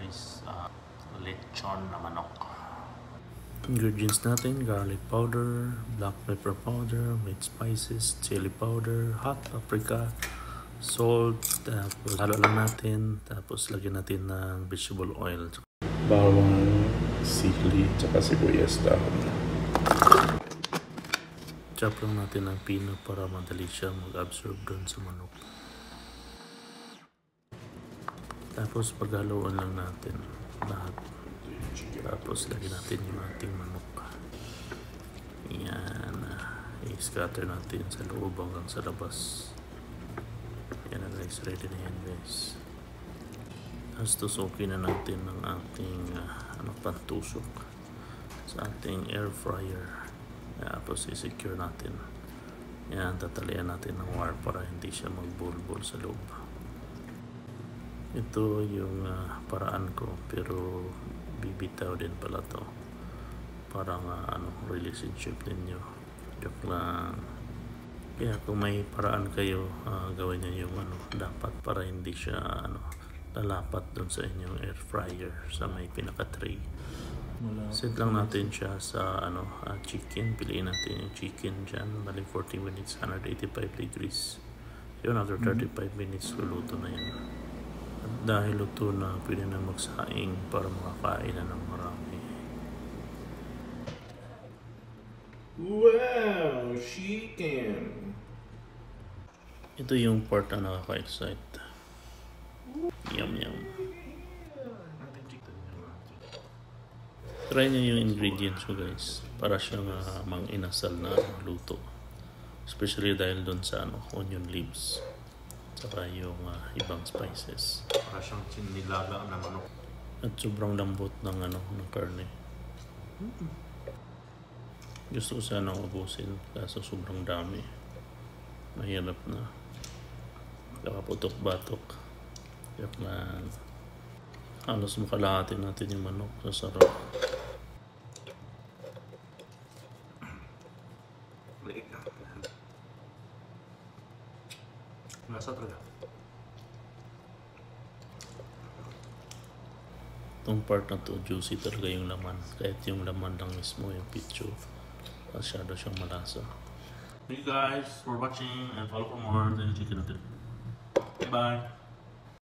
guys, lechon na manok. Ingredients natin: garlic powder, black pepper powder, white spices, chili powder, hot paprika, salt. Tapos halo lang natin, tapos lagyan natin ng vegetable oil, bawang, sili, tsaka sibuyas dahon. Chop lang natin ng pino para madali siya mag-absorb doon sa manok. Tapos paghaloan lang natin lahat. Tapos lagyan natin yung ating manok. Yan. I-scatter natin sa loob hanggang sa labas. Yan na guys. Ready na yan guys. Tapos tusukin na natin ng ating pantusok sa ating air fryer. Tapos i-secure natin. Yan. Tatalian natin ng wire para hindi siya magbulbul sa loob. Ito yung paraan ko, pero bibitaw din pala to. Parang relationship ninyo. Joke lang. Kaya kung may paraan kayo, gawin nyo yung dapat para hindi siya lalapat dun sa inyong air fryer sa may pinaka tray. Set lang natin siya sa chicken. Piliin natin yung chicken dyan. Bali 40 minutes, 185 degrees. Yun, after 35 minutes, luluto na yan. At dahil luto na, pwede na magsaing para makakain na ng marami. Wow, chicken! Ito yung part na nakaka-excite. Yum yum. Try nyo yung ingredients ko guys, para siyang mang-inasal na luto. Especially dahil doon sa onion leaves. Saka yung ibang spices. Para siyang nilaga na manok. At sobrang lambot ng ng karne. Gusto ko sana ubusin kaso sobrang dami. Mahirap na. Nakaputok-batok. Yak lang. Halos makalahatin natin yung manok sa sarap. Lasa talaga. Itong part na to, juicy talaga yung laman. Kahit yung laman lang mismo, yung picture, masyado siyang malasa. Thank you guys for watching and follow for more. Then chicken natin. Bye bye.